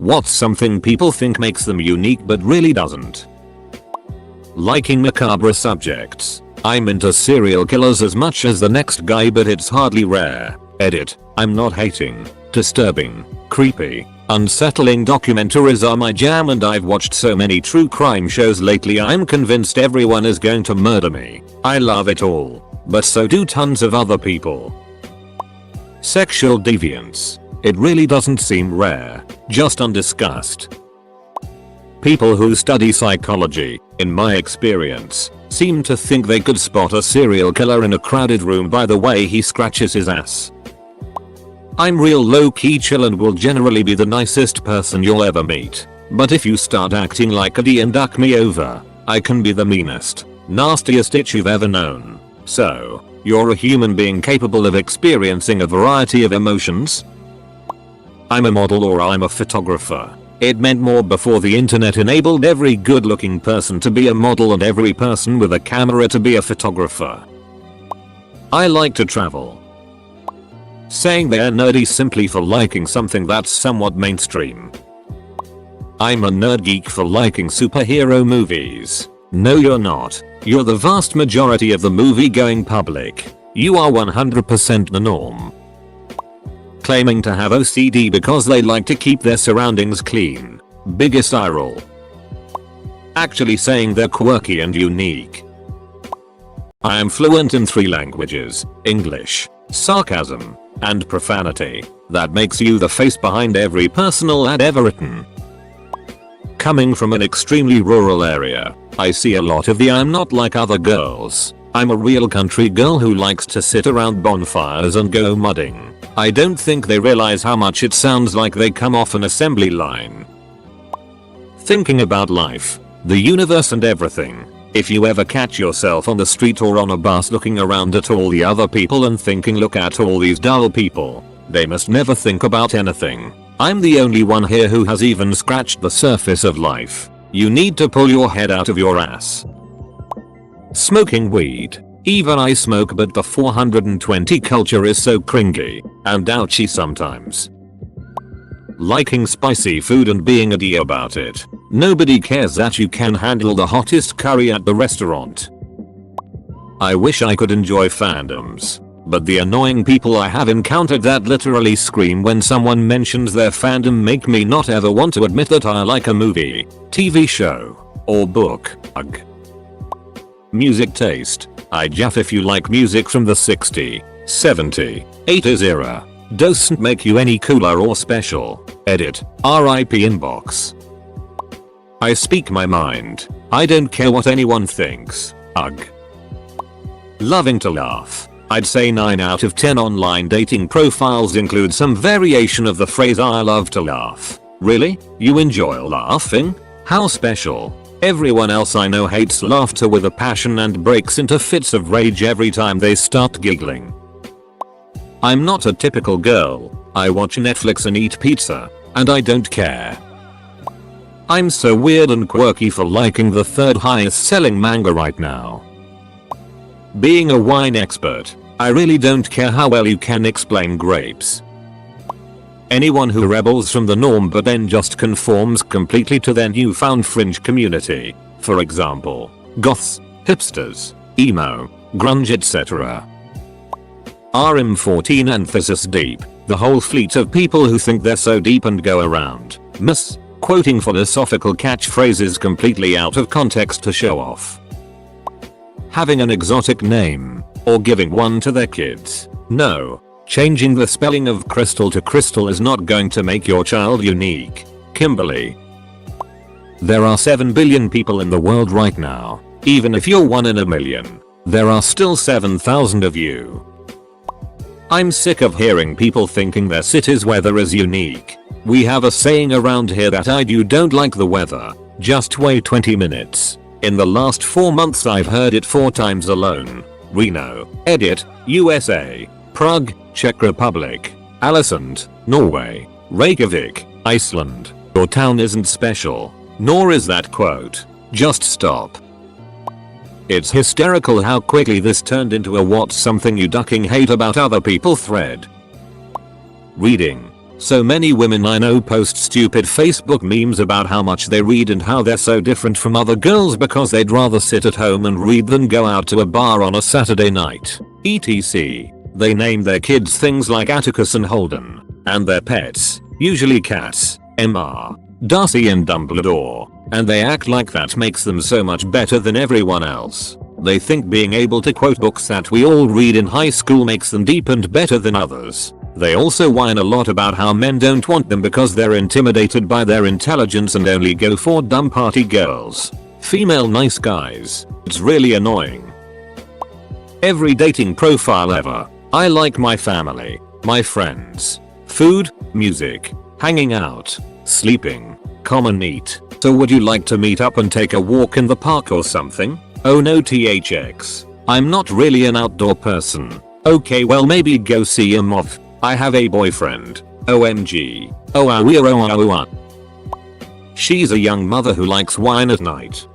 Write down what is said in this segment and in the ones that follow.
What's something people think makes them unique but really doesn't? Liking macabre subjects. I'm into serial killers as much as the next guy, but it's hardly rare. Edit. I'm not hating. Disturbing, creepy, unsettling documentaries are my jam, and I've watched so many true crime shows lately I'm convinced everyone is going to murder me. I love it all. But so do tons of other people. Sexual deviance. It really doesn't seem rare, just undiscussed. People who study psychology, in my experience, seem to think they could spot a serial killer in a crowded room by the way he scratches his ass. I'm real low-key chill and will generally be the nicest person you'll ever meet. But if you start acting like a D and duck me over, I can be the meanest, nastiest itch you've ever known. So, you're a human being capable of experiencing a variety of emotions? I'm a model, or I'm a photographer. It meant more before the internet enabled every good-looking person to be a model and every person with a camera to be a photographer. I like to travel. Saying they're nerdy simply for liking something that's somewhat mainstream. I'm a nerd geek for liking superhero movies. No, you're not. You're the vast majority of the movie-going public. You are 100% the norm. Claiming to have OCD because they like to keep their surroundings clean. Biggest eye roll. Actually saying they're quirky and unique. I am fluent in 3 languages, English, sarcasm, and profanity. That makes you the face behind every personal ad ever written. Coming from an extremely rural area, I see a lot of the I'm not like other girls. I'm a real country girl who likes to sit around bonfires and go mudding. I don't think they realize how much it sounds like they come off an assembly line. Thinking about life, the universe and everything. If you ever catch yourself on the street or on a bus looking around at all the other people and thinking, look at all these dull people, they must never think about anything. I'm the only one here who has even scratched the surface of life. You need to pull your head out of your ass. Smoking weed. Even I smoke, but the 420 culture is so cringy and ouchy sometimes. Liking spicy food and being a D about it. Nobody cares that you can handle the hottest curry at the restaurant. I wish I could enjoy fandoms, but the annoying people I have encountered that literally scream when someone mentions their fandom make me not ever want to admit that I like a movie, TV show, or book. Ugh. Music taste. I jaff if you like music from the 60s, 70s, 80s era. Doesn't make you any cooler or special. Edit. RIP inbox. I speak my mind. I don't care what anyone thinks. Ugh. Loving to laugh. I'd say 9 out of 10 online dating profiles include some variation of the phrase I love to laugh. Really? You enjoy laughing? How special. Everyone else I know hates laughter with a passion and breaks into fits of rage every time they start giggling. I'm not a typical girl. I watch Netflix and eat pizza, and I don't care. I'm so weird and quirky for liking the 3rd highest selling manga right now. Being a wine expert, I really don't care how well you can explain grapes. Anyone who rebels from the norm but then just conforms completely to their newfound fringe community. For example, goths, hipsters, emo, grunge, etc. RM14 emphasis deep. The whole fleet of people who think they're so deep and go around quoting philosophical catchphrases completely out of context to show off. Having an exotic name, or giving one to their kids. No. Changing the spelling of crystal to crystal is not going to make your child unique. Kimberly. There are 7 billion people in the world right now. Even if you're 1 in a million, there are still 7,000 of you. I'm sick of hearing people thinking their city's weather is unique. We have a saying around here that you don't like the weather, just wait 20 minutes. In the last 4 months I've heard it 4 times alone. Reno, Edit, USA. Prague, Czech Republic, Aalesund, Norway, Reykjavik, Iceland. Your town isn't special, nor is that quote. Just stop. It's hysterical how quickly this turned into a what's something you ducking hate about other people thread. Reading. So many women I know post stupid Facebook memes about how much they read and how they're so different from other girls because they'd rather sit at home and read than go out to a bar on a Saturday night, etc. They name their kids things like Atticus and Holden, and their pets, usually cats, Mr. Darcy and Dumbledore, and they act like that makes them so much better than everyone else. They think being able to quote books that we all read in high school makes them deep and better than others. They also whine a lot about how men don't want them because they're intimidated by their intelligence and only go for dumb party girls. Female nice guys. It's really annoying. Every dating profile ever. I like my family, my friends, food, music, hanging out, sleeping, common eat. So would you like to meet up and take a walk in the park or something? Oh no THX. I'm not really an outdoor person. Okay well maybe go see a moth. I have a boyfriend. OMG. Oh ah we're oh ah oh ah. She's a young mother who likes wine at night.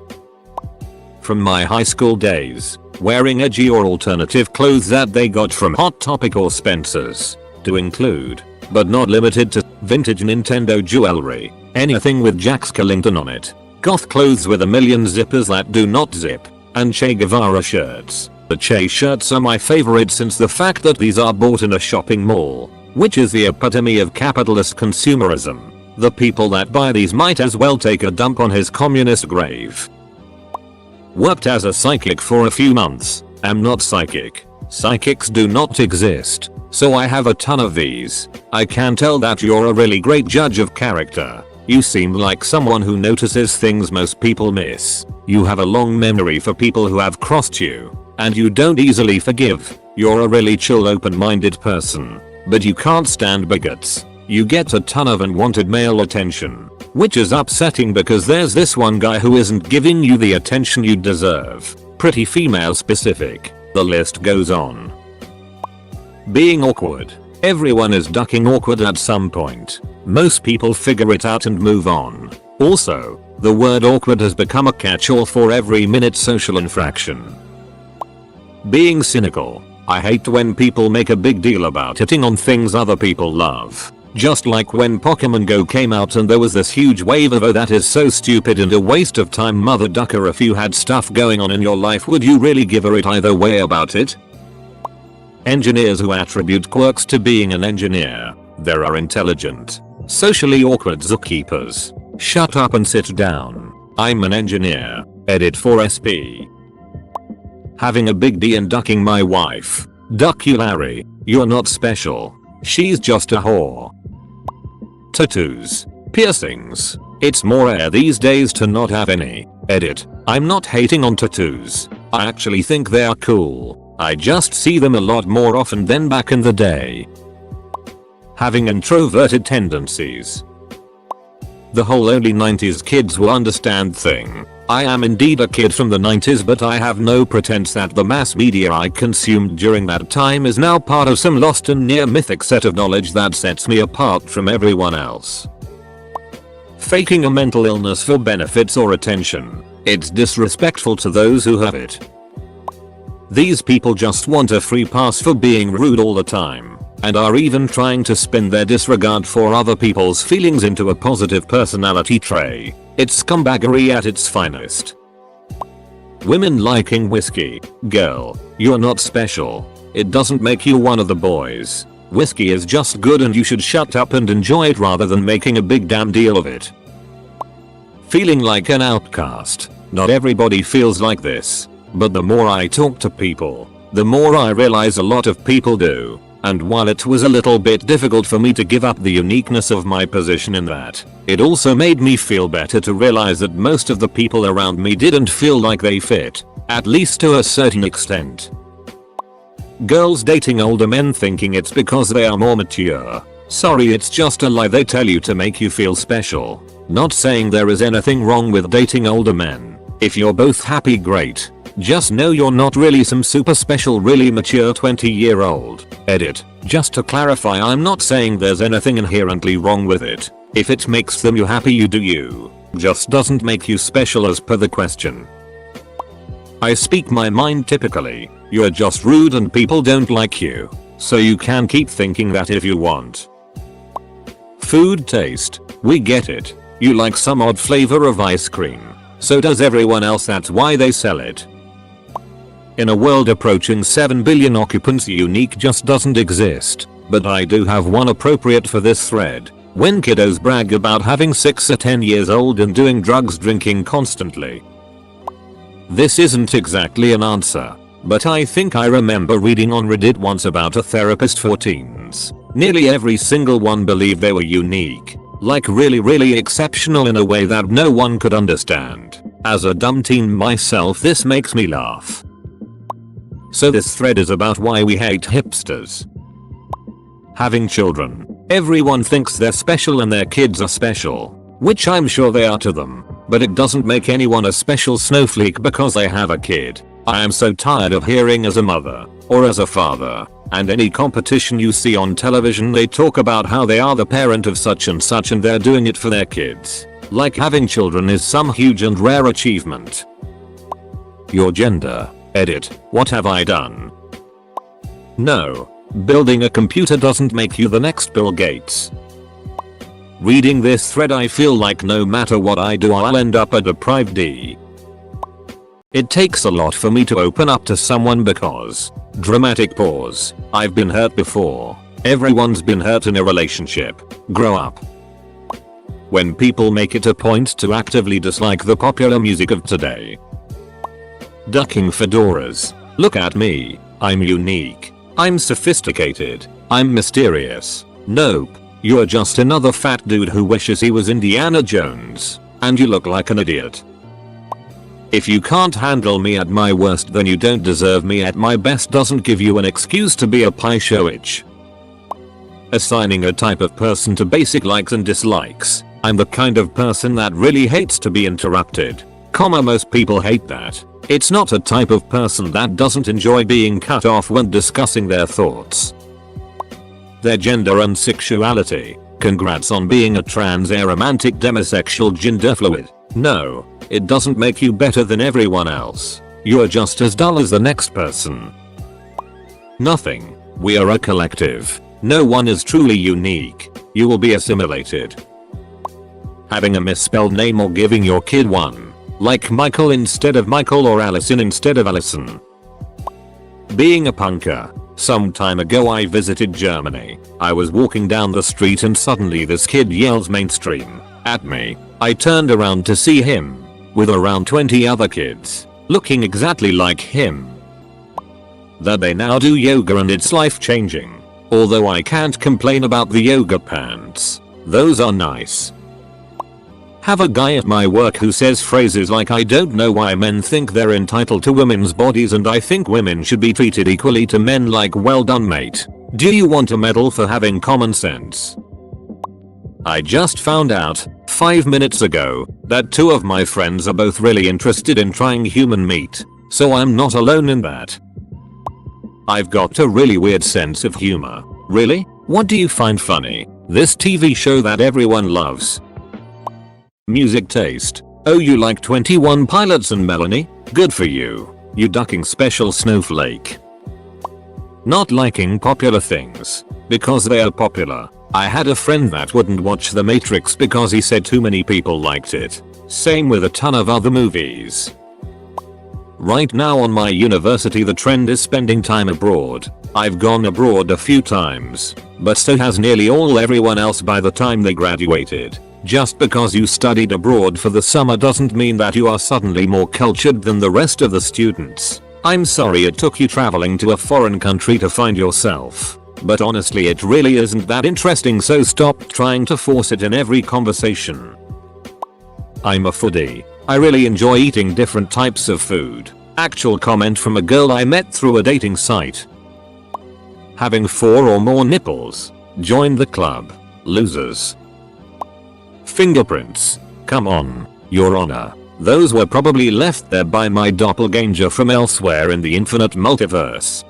From my high school days, wearing edgy or alternative clothes that they got from Hot Topic or Spencer's, to include, but not limited to, vintage Nintendo jewelry, anything with Jack Skellington on it, goth clothes with a million zippers that do not zip, and Che Guevara shirts. The Che shirts are my favorite since the fact that these are bought in a shopping mall, which is the epitome of capitalist consumerism. The people that buy these might as well take a dump on his communist grave. Worked as a psychic for a few months. Am not psychic. Psychics do not exist, so I have a ton of these. I can tell that you're a really great judge of character. You seem like someone who notices things most people miss. You have a long memory for people who have crossed you, and you don't easily forgive. You're a really chill open-minded person, but you can't stand bigots. You get a ton of unwanted male attention, which is upsetting because there's this one guy who isn't giving you the attention you deserve. Pretty female specific. The list goes on. Being awkward. Everyone is ducking awkward at some point. Most people figure it out and move on. Also, the word awkward has become a catch-all for every minute social infraction. Being cynical. I hate when people make a big deal about hitting on things other people love. Just like when Pokemon Go came out and there was this huge wave of oh that is so stupid and a waste of time mother ducker. If you had stuff going on in your life, would you really give a it either way about it? Engineers who attribute quirks to being an engineer. There are intelligent, socially awkward zookeepers. Shut up and sit down. I'm an engineer. Edit for SP. Having a big D and ducking my wife. Duck you Larry. You're not special. She's just a whore. Tattoos. Piercings. It's more rare these days to not have any. Edit. I'm not hating on tattoos. I actually think they are cool. I just see them a lot more often than back in the day. Having introverted tendencies. The whole only 90s kids will understand thing. I am indeed a kid from the 90s, but I have no pretense that the mass media I consumed during that time is now part of some lost and near mythic set of knowledge that sets me apart from everyone else. Faking a mental illness for benefits or attention. It's disrespectful to those who have it. These people just want a free pass for being rude all the time, and are even trying to spin their disregard for other people's feelings into a positive personality trait. It's scumbaggery at its finest. Women liking whiskey. Girl, you're not special. It doesn't make you one of the boys. Whiskey is just good and you should shut up and enjoy it rather than making a big damn deal of it. Feeling like an outcast. Not everybody feels like this, but the more I talk to people, the more I realize a lot of people do. And while it was a little bit difficult for me to give up the uniqueness of my position in that, it also made me feel better to realize that most of the people around me didn't feel like they fit, at least to a certain extent. Girls dating older men thinking it's because they are more mature. Sorry, it's just a lie they tell you to make you feel special. Not saying there is anything wrong with dating older men. If you're both happy, great. Just know you're not really some super special really mature 20-year-old. Edit. Just to clarify, I'm not saying there's anything inherently wrong with it. If it makes them you happy, you do you. Just doesn't make you special as per the question. I speak my mind typically. You're just rude and people don't like you. So you can keep thinking that if you want. Food taste. We get it. You like some odd flavor of ice cream. So does everyone else, that's why they sell it. In a world approaching 7 billion occupants, unique just doesn't exist. But I do have one appropriate for this thread. When kiddos brag about having 6 or 10 years old and doing drugs, drinking constantly. This isn't exactly an answer, but I think I remember reading on Reddit once about a therapist for teens. Nearly every single one believed they were unique. Like really exceptional in a way that no one could understand. As a dumb teen myself, this makes me laugh. So this thread is about why we hate hipsters. Having children. Everyone thinks they're special and their kids are special, which I'm sure they are to them, but it doesn't make anyone a special snowflake because they have a kid. I am so tired of hearing as a mother, or as a father, and any competition you see on television, they talk about how they are the parent of such and such and they're doing it for their kids. Like having children is some huge and rare achievement. Your gender. Edit. What have I done? No. Building a computer doesn't make you the next Bill Gates. Reading this thread, I feel like no matter what I do, I'll end up a deprived D. It takes a lot for me to open up to someone because, dramatic pause, I've been hurt before. Everyone's been hurt in a relationship. Grow up. When people make it a point to actively dislike the popular music of today. Ducking fedoras. Look at me. I'm unique. I'm sophisticated. I'm mysterious. Nope. You're just another fat dude who wishes he was Indiana Jones. And you look like an idiot. If you can't handle me at my worst, then you don't deserve me at my best. Doesn't give you an excuse to be a pie-show-itch. Assigning a type of person to basic likes and dislikes. I'm the kind of person that really hates to be interrupted. Most people hate that. It's not a type of person that doesn't enjoy being cut off when discussing their thoughts. Their gender and sexuality. Congrats on being a trans, aromantic, demisexual, gender fluid. No, it doesn't make you better than everyone else. You're just as dull as the next person. Nothing. We are a collective. No one is truly unique. You will be assimilated. Having a misspelled name or giving your kid one. Like Michael instead of Michael or Allison instead of Allison. Being a punker. Some time ago I visited Germany. I was walking down the street and suddenly this kid yells mainstream at me. I turned around to see him with around 20 other kids looking exactly like him. That they now do yoga and it's life changing. Although I can't complain about the yoga pants. Those are nice. Have a guy at my work who says phrases like, I don't know why men think they're entitled to women's bodies and I think women should be treated equally to men. Like, well done mate. Do you want a medal for having common sense? I just found out 5 minutes ago that 2 of my friends are both really interested in trying human meat, so I'm not alone in that. I've got a really weird sense of humor. Really? What do you find funny? This TV show that everyone loves. Music taste. Oh, you like 21 Pilots and Melanie? Good for you. You ducking special snowflake. Not liking popular things because they are popular. I had a friend that wouldn't watch The Matrix because he said too many people liked it. Same with a ton of other movies. Right now on my university the trend is spending time abroad. I've gone abroad a few times, but so has nearly everyone else by the time they graduated. Just because you studied abroad for the summer doesn't mean that you are suddenly more cultured than the rest of the students. I'm sorry it took you traveling to a foreign country to find yourself. But honestly it really isn't that interesting, so stop trying to force it in every conversation. I'm a foodie. I really enjoy eating different types of food. Actual comment from a girl I met through a dating site. Having 4 or more nipples. Join the club. Losers. Fingerprints. Come on, Your Honor. Those were probably left there by my doppelganger from elsewhere in the infinite multiverse.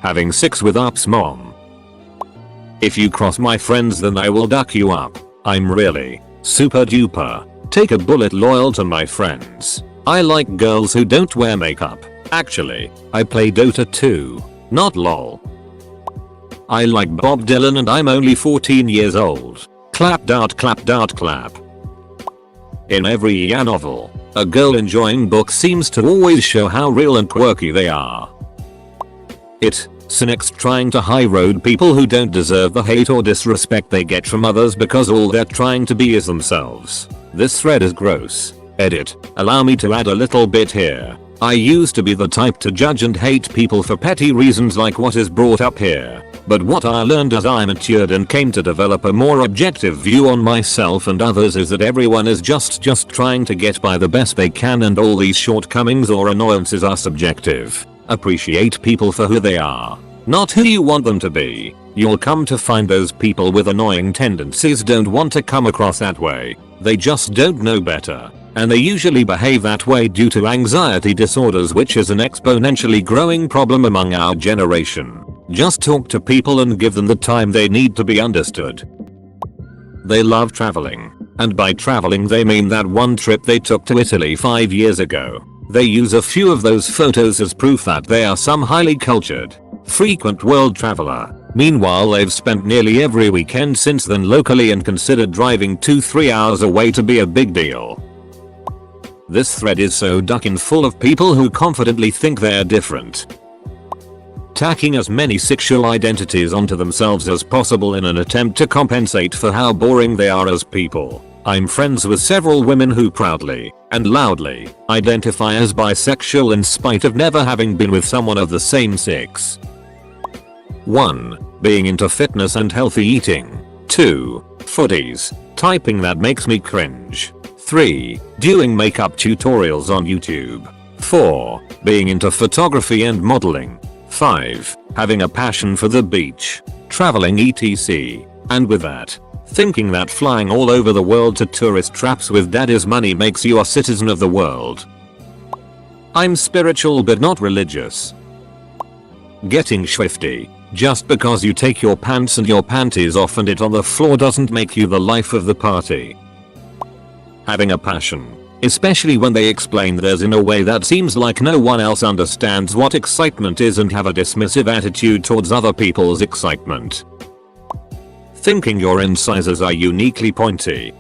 Having sex with Up's mom. If you cross my friends then I will duck you up. I'm really super duper. Take a bullet loyal to my friends. I like girls who don't wear makeup. Actually, I play Dota 2. Not lol. I like Bob Dylan and I'm only 14 years old. Clap. In every YA novel, a girl enjoying books seems to always show how real and quirky they are. It's cynics trying to high road people who don't deserve the hate or disrespect they get from others because all they're trying to be is themselves. This thread is gross. Edit. Allow me to add a little bit here. I used to be the type to judge and hate people for petty reasons like what is brought up here. But what I learned as I matured and came to develop a more objective view on myself and others is that everyone is just trying to get by the best they can, and all these shortcomings or annoyances are subjective. Appreciate people for who they are, not who you want them to be. You'll come to find those people with annoying tendencies don't want to come across that way. They just don't know better. And they usually behave that way due to anxiety disorders, which is an exponentially growing problem among our generation. Just talk to people and give them the time they need to be understood. They love traveling. And by traveling they mean that one trip they took to Italy 5 years ago. They use a few of those photos as proof that they are some highly cultured, frequent world traveler. Meanwhile, they've spent nearly every weekend since then locally and considered driving 2-3 hours away to be a big deal. This thread is so ducking full of people who confidently think they're different, tacking as many sexual identities onto themselves as possible in an attempt to compensate for how boring they are as people. I'm friends with several women who proudly and loudly identify as bisexual in spite of never having been with someone of the same sex. 1. Being into fitness and healthy eating. 2. Footies. Typing that makes me cringe. 3. Doing makeup tutorials on YouTube. 4. Being into photography and modeling. 5. Having a passion for the beach, traveling etc. And with that, thinking that flying all over the world to tourist traps with daddy's money makes you a citizen of the world. I'm spiritual but not religious. Getting swifty. Just because you take your pants and your panties off and it on the floor doesn't make you the life of the party. Having a passion, especially when they explain theirs in a way that seems like no one else understands what excitement is and have a dismissive attitude towards other people's excitement. Thinking your incisors are uniquely pointy.